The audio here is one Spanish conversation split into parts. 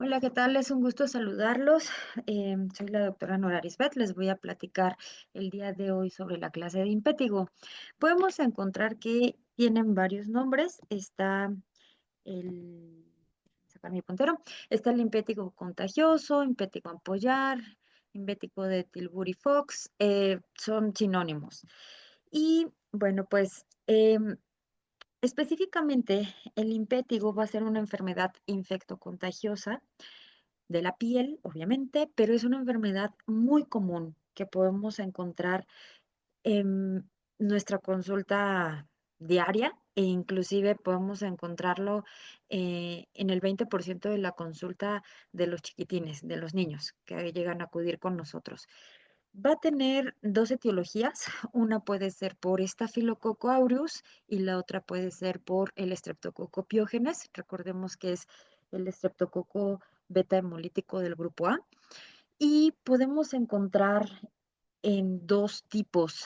Hola, ¿qué tal? Es un gusto saludarlos. Soy la doctora Nora Arisbet. Les voy a platicar el día de hoy sobre la clase de impétigo. Podemos encontrar que tienen varios nombres. Está el, sacar mi puntero, está el impétigo contagioso, impétigo ampollar, impétigo de Tilbury Fox, son sinónimos. Y bueno, pues específicamente el impétigo va a ser una enfermedad infectocontagiosa de la piel, obviamente, pero es una enfermedad muy común que podemos encontrar en nuestra consulta diaria e inclusive podemos encontrarlo en el 20% de la consulta de los chiquitines, de los niños que llegan a acudir con nosotros. Va a tener dos etiologías. Una puede ser por Staphylococcus aureus y la otra puede ser por el Streptococcus pyogenes. Recordemos que es el estreptococo beta hemolítico del grupo A. Y podemos encontrar en dos tipos.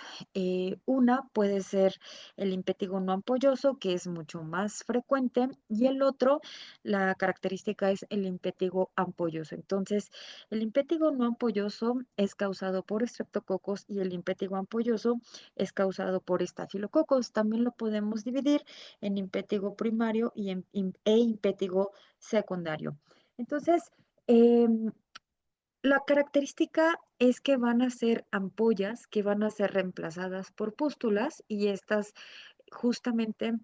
Una puede ser el impétigo no ampolloso, que es mucho más frecuente, y el otro, la característica es el impétigo ampolloso. Entonces, el impétigo no ampolloso es causado por estreptococos y el impétigo ampolloso es causado por estafilococos. También lo podemos dividir en impétigo primario e impétigo secundario. Entonces, em, la característica es que van a ser ampollas que van a ser reemplazadas por pústulas y estas justamente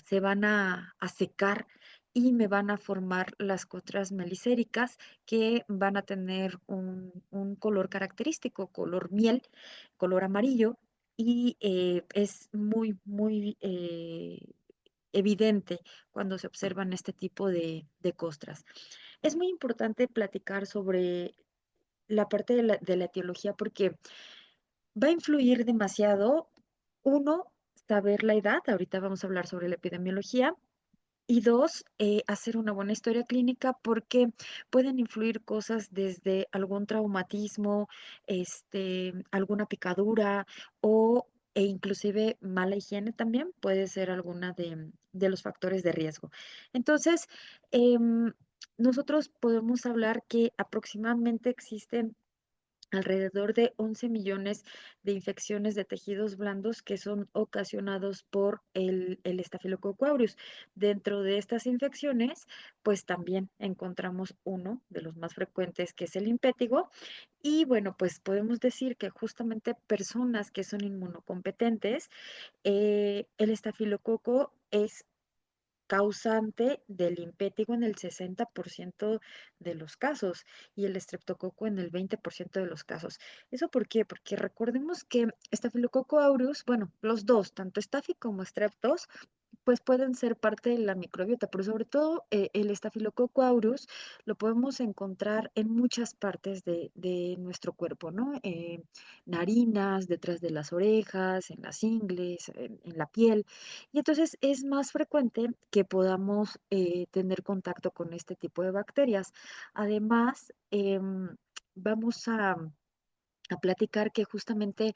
se van a secar y me van a formar las costras melicéricas que van a tener un color característico, color miel, color amarillo y es muy evidente cuando se observan este tipo de costras. Es muy importante platicar sobre la parte de la etiología porque va a influir demasiado, uno, saber la edad, ahorita vamos a hablar sobre la epidemiología, y dos, hacer una buena historia clínica porque pueden influir cosas desde algún traumatismo, alguna picadura e inclusive mala higiene también puede ser alguna de los factores de riesgo. Entonces, nosotros podemos hablar que aproximadamente existen alrededor de 11 millones de infecciones de tejidos blandos que son ocasionados por el Staphylococcus aureus. Dentro de estas infecciones, pues también encontramos uno de los más frecuentes que es el impétigo. Y bueno, pues podemos decir que justamente personas que son inmunocompetentes, el estafilococo es causante del impétigo en el 60% de los casos y el estreptococo en el 20% de los casos. ¿Eso por qué? Porque recordemos que Staphylococcus aureus, bueno, los dos, tanto Staphy como Streptos, pues pueden ser parte de la microbiota, pero sobre todo el Staphylococcus aureus lo podemos encontrar en muchas partes de nuestro cuerpo, ¿no? Narinas, detrás de las orejas, en las ingles, en la piel. Y entonces es más frecuente que podamos tener contacto con este tipo de bacterias. Además, vamos a platicar que justamente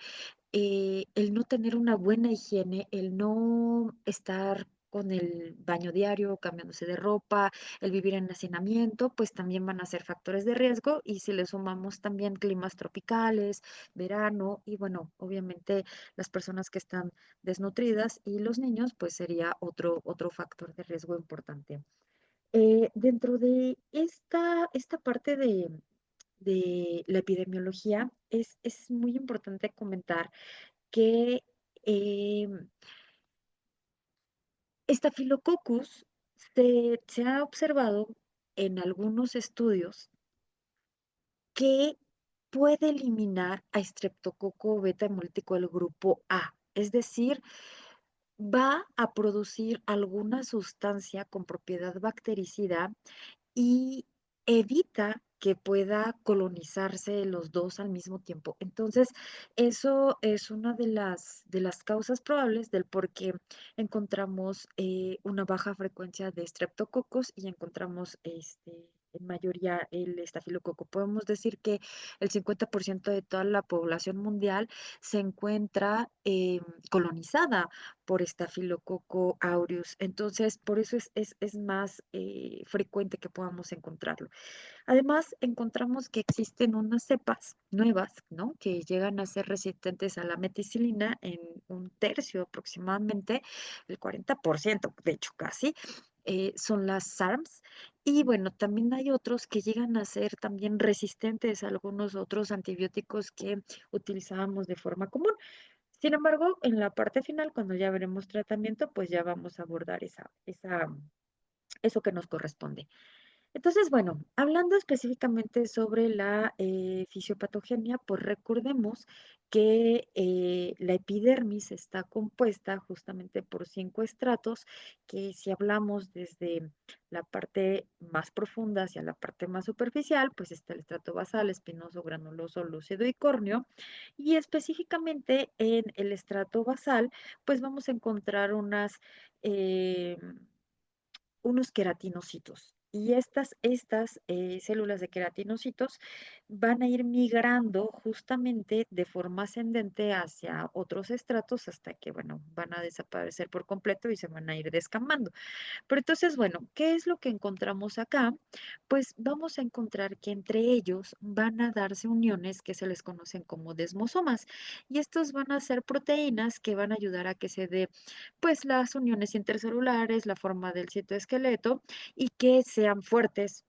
el no tener una buena higiene, el no estar con el baño diario, cambiándose de ropa, el vivir en hacinamiento, pues también van a ser factores de riesgo y si le sumamos también climas tropicales, verano y bueno, obviamente las personas que están desnutridas y los niños, pues sería otro factor de riesgo importante. Dentro de esta parte de la epidemiología, es muy importante comentar que Staphylococcus se ha observado en algunos estudios que puede eliminar a Streptococcus beta hemolítico del grupo A, es decir, va a producir alguna sustancia con propiedad bactericida y evita que pueda colonizarse los dos al mismo tiempo. Entonces, eso es una de las causas probables del por qué encontramos una baja frecuencia de streptococos y encontramos en mayoría el estafilococo. Podemos decir que el 50% de toda la población mundial se encuentra colonizada por estafilococo aureus. Entonces, por eso es más frecuente que podamos encontrarlo. Además, encontramos que existen unas cepas nuevas, ¿no? Que llegan a ser resistentes a la meticilina en un tercio aproximadamente, el 40%, de hecho casi, son las SARMs. Y bueno, también hay otros que llegan a ser también resistentes a algunos otros antibióticos que utilizábamos de forma común. Sin embargo, en la parte final, cuando ya veremos tratamiento, pues ya vamos a abordar eso que nos corresponde. Entonces, bueno, hablando específicamente sobre la fisiopatogenia, pues recordemos que la epidermis está compuesta justamente por 5 estratos, que si hablamos desde la parte más profunda hacia la parte más superficial, pues está el estrato basal, espinoso, granuloso, lúcido y córneo. Y específicamente en el estrato basal, pues vamos a encontrar eh, unos queratinocitos. Y estas células de queratinocitos van a ir migrando justamente de forma ascendente hacia otros estratos hasta que, bueno, van a desaparecer por completo y se van a ir descamando. Pero entonces, bueno, ¿qué es lo que encontramos acá? Pues vamos a encontrar que entre ellos van a darse uniones que se les conocen como desmosomas. Y estos van a ser proteínas que van a ayudar a que se dé, pues, las uniones intercelulares, la forma del citoesqueleto y que sean fuertes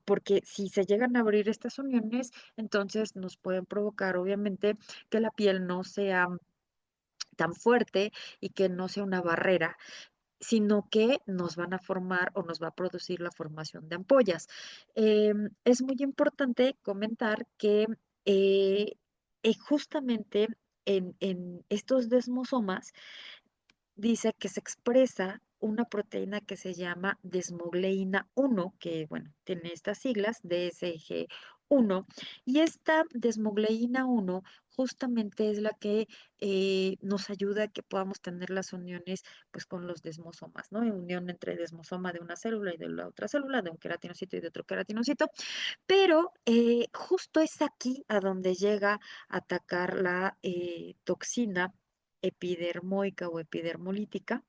porque si se llegan a abrir estas uniones, entonces nos pueden provocar, obviamente, que la piel no sea tan fuerte y que no sea una barrera, sino que nos van a formar o nos va a producir la formación de ampollas. Es muy importante comentar que eh, justamente en estos desmosomas dice que se expresa una proteína que se llama desmogleína 1, que bueno, tiene estas siglas, DSG1, y esta desmogleína 1 justamente es la que nos ayuda a que podamos tener las uniones pues con los desmosomas, ¿no? Unión entre desmosoma de una célula y de la otra célula, de un queratinocito y de otro queratinocito, pero justo es aquí a donde llega a atacar la toxina epidermoica o epidermolítica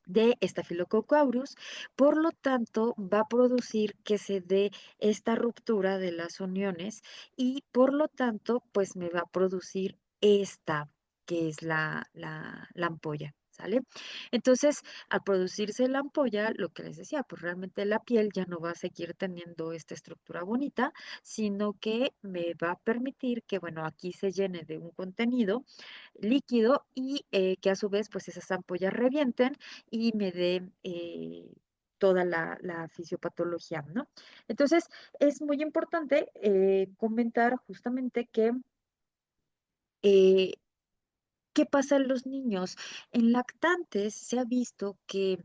de Staphylococcus aureus, por lo tanto va a producir que se dé esta ruptura de las uniones y por lo tanto pues me va a producir esta que es la ampolla. ¿Sale? Entonces, al producirse la ampolla, lo que les decía, pues realmente la piel ya no va a seguir teniendo esta estructura bonita, sino que me va a permitir que, bueno, aquí se llene de un contenido líquido y que a su vez, pues esas ampollas revienten y me dé toda la fisiopatología, ¿no? Entonces, es muy importante comentar justamente que, eh, ¿qué pasa en los niños? En lactantes se ha visto que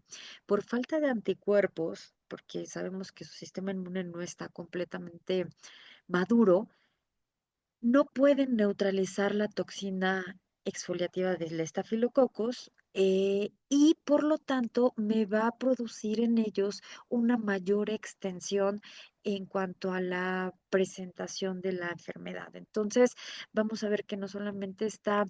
por falta de anticuerpos, porque sabemos que su sistema inmune no está completamente maduro, no pueden neutralizar la toxina exfoliativa del estafilococos y por lo tanto me va a producir en ellos una mayor extensión en cuanto a la presentación de la enfermedad. Entonces, vamos a ver que no solamente está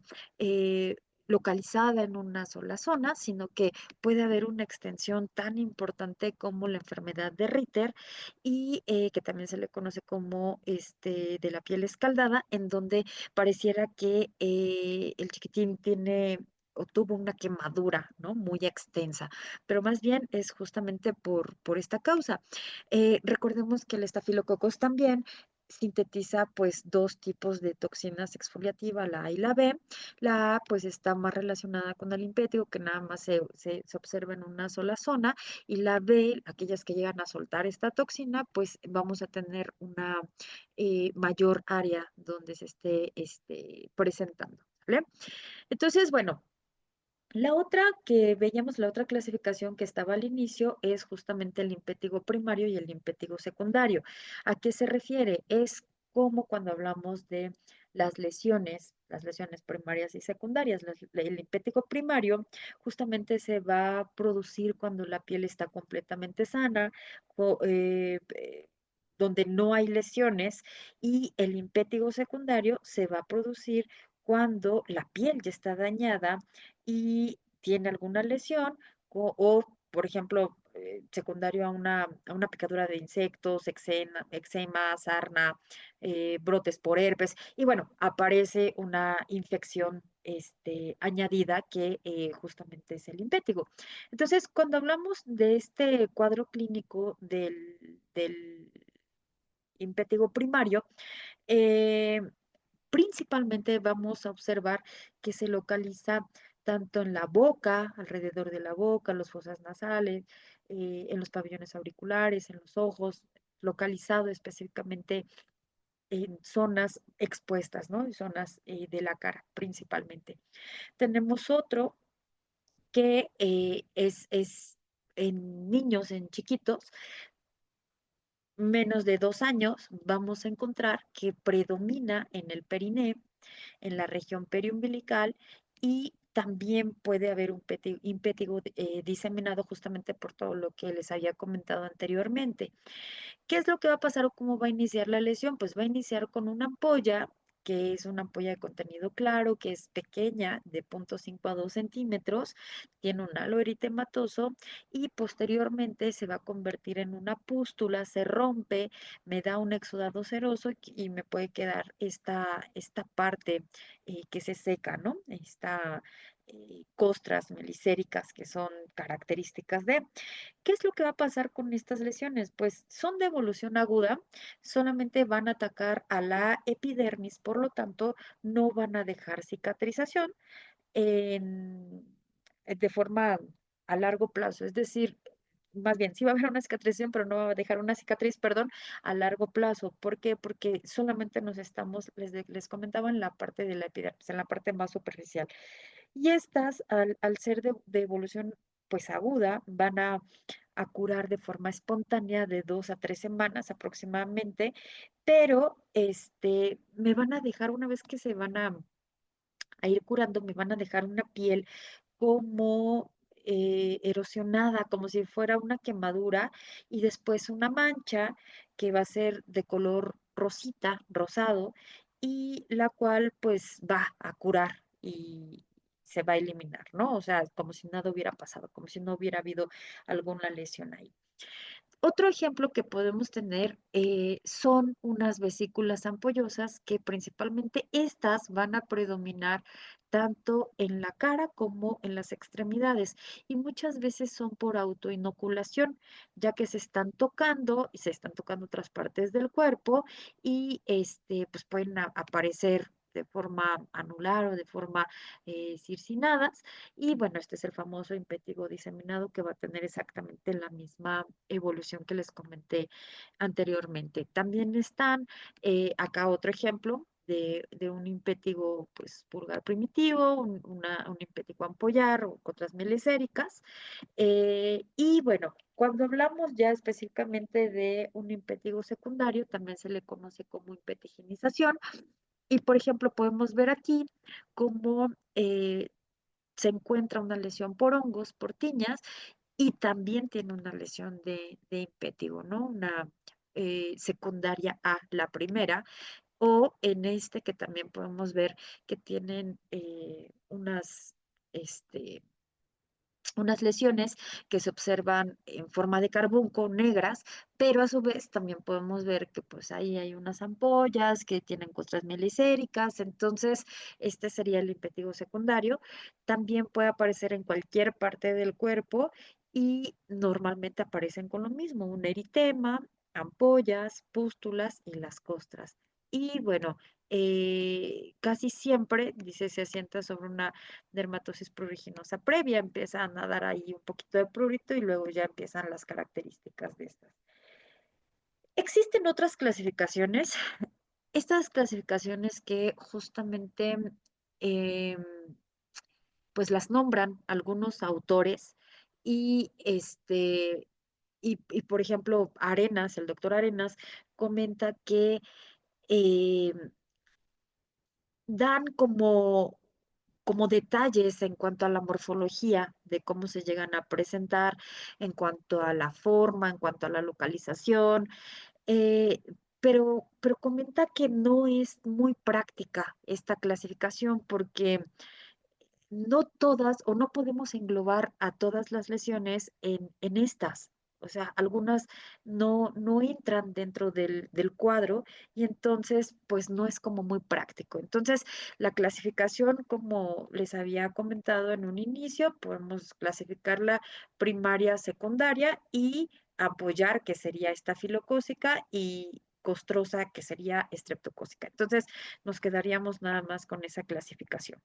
localizada en una sola zona, sino que puede haber una extensión tan importante como la enfermedad de Ritter y que también se le conoce como de la piel escaldada, en donde pareciera que el chiquitín tiene o tuvo una quemadura, ¿no? Muy extensa, pero más bien es justamente por esta causa. Recordemos que el estafilococos también sintetiza pues dos tipos de toxinas exfoliativa, la A y la B. La A pues está más relacionada con el limpético, que nada más se observa en una sola zona, y la B, aquellas que llegan a soltar esta toxina, pues vamos a tener una mayor área donde se esté presentando. ¿Vale? Entonces, bueno, la otra que veíamos, la otra clasificación que estaba al inicio es justamente el limpético primario y el limpético secundario. ¿A qué se refiere? Es como cuando hablamos de las lesiones primarias y secundarias. El linfático primario justamente se va a producir cuando la piel está completamente sana, donde no hay lesiones, y el linfático secundario se va a producir cuando la piel ya está dañada y tiene alguna lesión por ejemplo, secundario a una picadura de insectos, eczema, sarna, brotes por herpes, y bueno, aparece una infección añadida que justamente es el impétigo. Entonces, cuando hablamos de este cuadro clínico del impétigo primario, eh, principalmente vamos a observar que se localiza tanto en la boca, alrededor de la boca, los fosas nasales, en los pabellones auriculares, en los ojos, localizado específicamente en zonas expuestas, ¿no? En zonas de la cara principalmente. Tenemos otro que es en niños, en chiquitos, menos de 2 años, vamos a encontrar que predomina en el periné, en la región periumbilical, y también puede haber un impétigo diseminado justamente por todo lo que les había comentado anteriormente. ¿Qué es lo que va a pasar o cómo va a iniciar la lesión? Pues va a iniciar con una ampolla, que es una ampolla de contenido claro, que es pequeña, de 0,5 a 2 centímetros, tiene un halo eritematoso y posteriormente se va a convertir en una pústula, se rompe, me da un exudado seroso y me puede quedar esta parte que se seca, ¿no? Esta costras melicéricas que son características de. ¿Qué es lo que va a pasar con estas lesiones? Pues son de evolución aguda, solamente van a atacar a la epidermis, por lo tanto, no van a dejar cicatrización en- de forma a largo plazo. Es decir, más bien, sí va a haber una cicatrización, pero no va a dejar una cicatriz, perdón, a largo plazo. ¿Por qué? Porque solamente nos estamos, les comentaba en la parte de la epidermis, en la parte más superficial. Y estas, al ser de evolución pues aguda, van a curar de forma espontánea de 2 a 3 semanas aproximadamente, pero me van a dejar, una vez que se van a ir curando, me van a dejar una piel como erosionada, como si fuera una quemadura, y después una mancha que va a ser de color rosita, rosado, y la cual pues va a curar y se va a eliminar, ¿no? O sea, como si nada hubiera pasado, como si no hubiera habido alguna lesión ahí. Otro ejemplo que podemos tener son unas vesículas ampollosas, que principalmente estas van a predominar tanto en la cara como en las extremidades, y muchas veces son por autoinoculación, ya que se están tocando y se están tocando otras partes del cuerpo, y pues pueden aparecer de forma anular o de forma circinadas. Y bueno, este es el famoso impétigo diseminado, que va a tener exactamente la misma evolución que les comenté anteriormente. También están acá otro ejemplo de un impétigo pues pulgar primitivo, un impétigo ampollar o otras melicéricas. Y bueno, cuando hablamos ya específicamente de un impétigo secundario, también se le conoce como impetiginización. Y por ejemplo, podemos ver aquí cómo se encuentra una lesión por hongos, por tiñas, y también tiene una lesión de impétigo, ¿no? Una secundaria a la primera, o en este que también podemos ver que tienen unas lesiones que se observan en forma de carbunco, negras, pero a su vez también podemos ver que pues ahí hay unas ampollas que tienen costras melicéricas. Entonces este sería el impétigo secundario. También puede aparecer en cualquier parte del cuerpo y normalmente aparecen con lo mismo, un eritema, ampollas, pústulas y las costras. Y bueno, casi siempre, dice, se asienta sobre una dermatosis pruriginosa previa, empiezan a dar ahí un poquito de prurito y luego ya empiezan las características de estas. Existen otras clasificaciones, estas clasificaciones que justamente em, pues las nombran algunos autores, y y por ejemplo Arenas, el doctor Arenas comenta que em, dan como detalles en cuanto a la morfología de cómo se llegan a presentar, en cuanto a la forma, en cuanto a la localización, eh, pero comenta que no es muy práctica esta clasificación porque no todas o no podemos englobar a todas las lesiones en estas. O sea, algunas no entran dentro del cuadro y entonces pues no es como muy práctico. Entonces, la clasificación, como les había comentado en un inicio, podemos clasificarla primaria, secundaria y apoyar, que sería estafilocócica, y costrosa, que sería estreptocócica. Entonces, nos quedaríamos nada más con esa clasificación.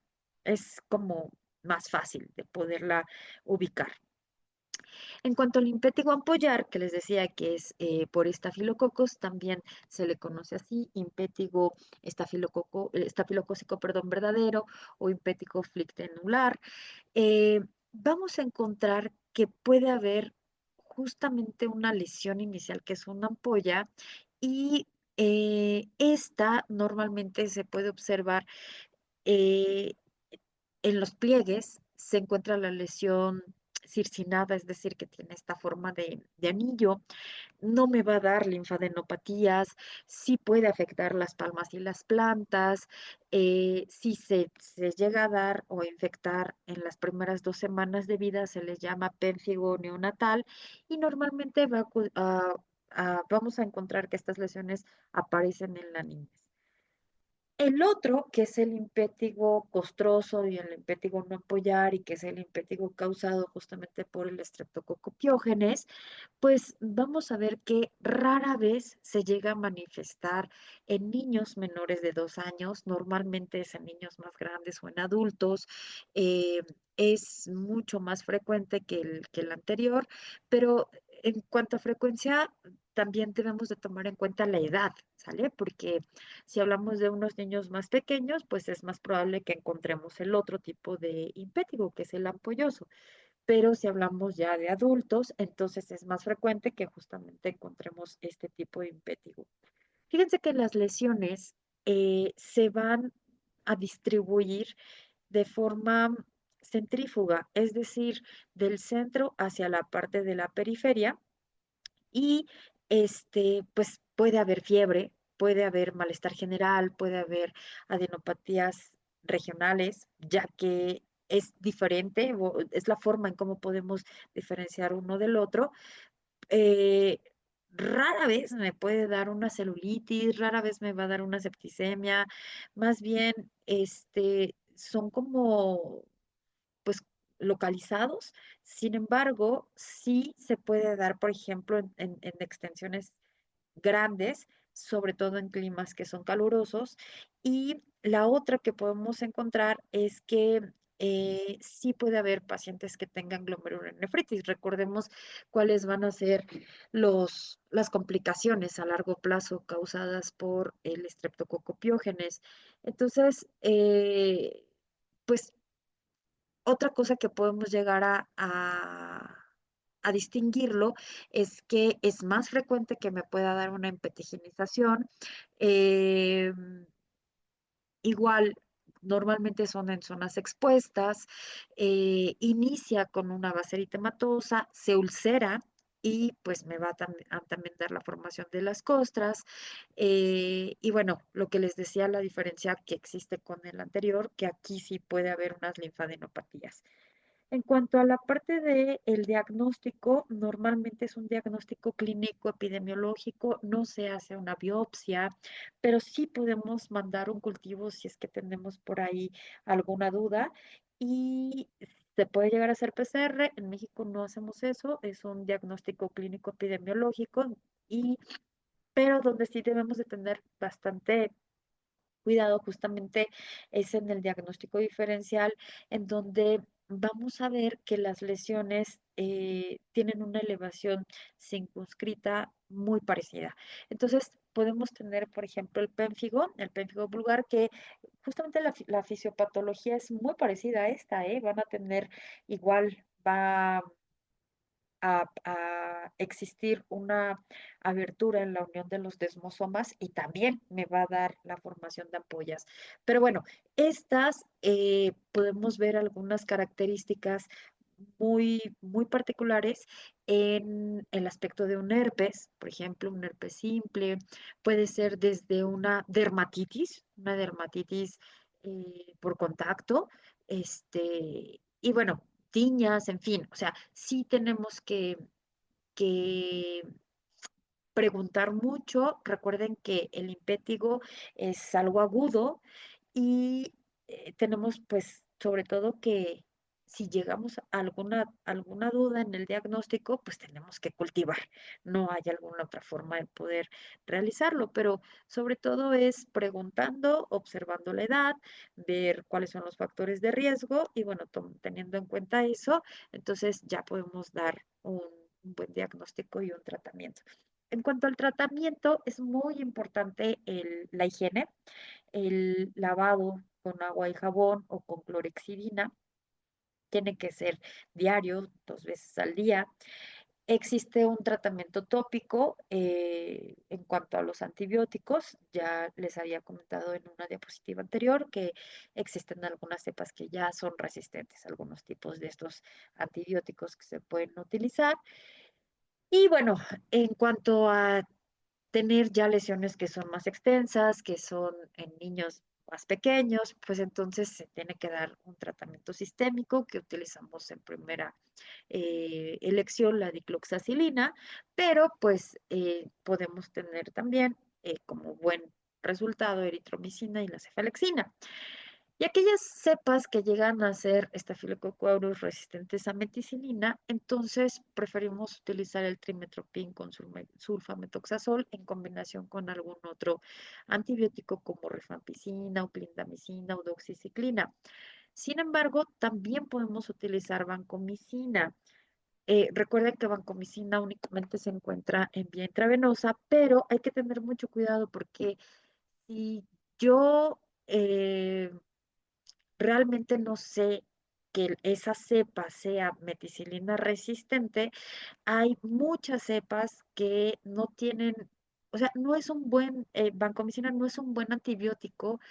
Es como más fácil de poderla ubicar. En cuanto al impétigo ampollar, que les decía que es por estafilococos, también se le conoce así, impétigo estafilocócico, perdón, verdadero o impétigo flictenular. eh, Vamos a encontrar que puede haber justamente una lesión inicial que es una ampolla y esta normalmente se puede observar eh, en los pliegues se encuentra la lesión circinada, es decir, que tiene esta forma de anillo. No me va a dar linfadenopatías, sí puede afectar las palmas y las plantas, si se llega a dar o infectar en las primeras 2 semanas de vida, se les llama pénfigo neonatal y normalmente vamos a encontrar que estas lesiones aparecen en la niñez. El otro, que es el impétigo costroso y el impétigo no apoyar, y que es el impétigo causado justamente por el estreptococo piógenes, pues vamos a ver que rara vez se llega a manifestar en niños menores de 2 años, normalmente es en niños más grandes o en adultos, eh, es mucho más frecuente que el anterior, pero en cuanto a frecuencia, también debemos de tomar en cuenta la edad, ¿sale? Porque si hablamos de unos niños más pequeños, pues es más probable que encontremos el otro tipo de impétigo, que es el ampolloso. Pero si hablamos ya de adultos, entonces es más frecuente que justamente encontremos este tipo de impétigo. Fíjense que las lesiones se van a distribuir de forma centrífuga, es decir, del centro hacia la parte de la periferia y pues puede haber fiebre, puede haber malestar general, puede haber adenopatías regionales, ya que es diferente, o es la forma en cómo podemos diferenciar uno del otro. Eh, Rara vez me puede dar una celulitis, rara vez me va a dar una septicemia, más bien, son como pues localizados. Sin embargo, sí se puede dar, por ejemplo, en extensiones grandes, sobre todo en climas que son calurosos. Y la otra que podemos encontrar es que sí puede haber pacientes que tengan glomerulonefritis. Recordemos cuáles van a ser las complicaciones a largo plazo causadas por el estreptococo piógenes. Entonces, pues otra cosa que podemos llegar a distinguirlo es que es más frecuente que me pueda dar una empetigenización. eh, Igual, normalmente son en zonas expuestas, inicia con una base eritematosa, se ulcera y pues me va a también dar la formación de las costras. Y bueno, lo que les decía, la diferencia que existe con el anterior, que aquí sí puede haber unas linfadenopatías. En cuanto a la parte del diagnóstico, normalmente es un diagnóstico clínico epidemiológico, no se hace una biopsia, pero sí podemos mandar un cultivo si es que tenemos por ahí alguna duda y se puede llegar a hacer PCR. En México no hacemos eso, es un diagnóstico clínico epidemiológico y pero donde sí debemos de tener bastante cuidado justamente es en el diagnóstico diferencial, en donde vamos a ver que las lesiones tienen una elevación circunscrita muy parecida. Entonces, podemos tener, por ejemplo, el pénfigo vulgar, que justamente la fisiopatología es muy parecida a esta, ¿eh? Van a tener igual, va a existir una abertura en la unión de los desmosomas y también me va a dar la formación de ampollas. Pero bueno, estas podemos ver algunas características muy particulares en el aspecto de un herpes, por ejemplo, un herpes simple, puede ser desde una dermatitis por contacto, y bueno, tiñas, en fin, o sea, sí tenemos que preguntar mucho. Recuerden que el impétigo es algo agudo y tenemos pues sobre todo que si llegamos a alguna duda en el diagnóstico, pues tenemos que cultivar. No hay alguna otra forma de poder realizarlo, pero sobre todo es preguntando, observando la edad, ver cuáles son los factores de riesgo y bueno, teniendo en cuenta eso, entonces ya podemos dar un buen diagnóstico y un tratamiento. En cuanto al tratamiento, es muy importante la higiene, el lavado con agua y jabón o con clorexidina. Tiene que ser diario, 2 veces al día. Existe un tratamiento tópico en cuanto a los antibióticos. Ya les había comentado en una diapositiva anterior que existen algunas cepas que ya son resistentes a algunos tipos de estos antibióticos que se pueden utilizar. Y bueno, en cuanto a tener ya lesiones que son más extensas, que son en niños más pequeños, pues entonces se tiene que dar un tratamiento sistémico que utilizamos en primera elección, la dicloxacilina, pero pues podemos tener también como buen resultado eritromicina y la cefalexina. Y aquellas cepas que llegan a ser Staphylococcus aureus resistentes a meticilina, entonces preferimos utilizar el trimethoprim con sulfametoxazol en combinación con algún otro antibiótico como rifampicina o clindamicina o doxiciclina. Sin embargo, también podemos utilizar vancomicina. Recuerden que vancomicina únicamente se encuentra en vía intravenosa, pero hay que tener mucho cuidado porque si yo realmente no sé que esa cepa sea meticilina resistente, hay muchas cepas que no tienen, o sea, no es un buen, vancomicina no es un buen antibiótico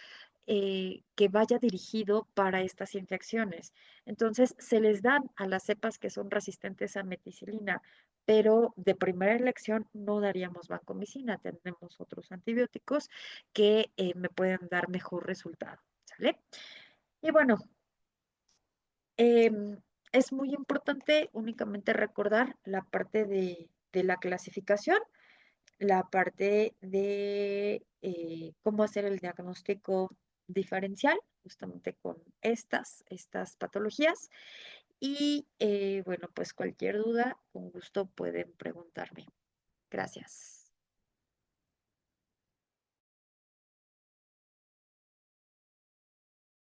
que vaya dirigido para estas infecciones. Entonces, se les dan a las cepas que son resistentes a meticilina, pero de primera elección no daríamos vancomicina, tenemos otros antibióticos que me pueden dar mejor resultado, ¿sale? Y bueno, em, es muy importante únicamente recordar la parte de la clasificación, la parte de cómo hacer el diagnóstico diferencial justamente con estas patologías. Y bueno, pues cualquier duda, con gusto pueden preguntarme. Gracias.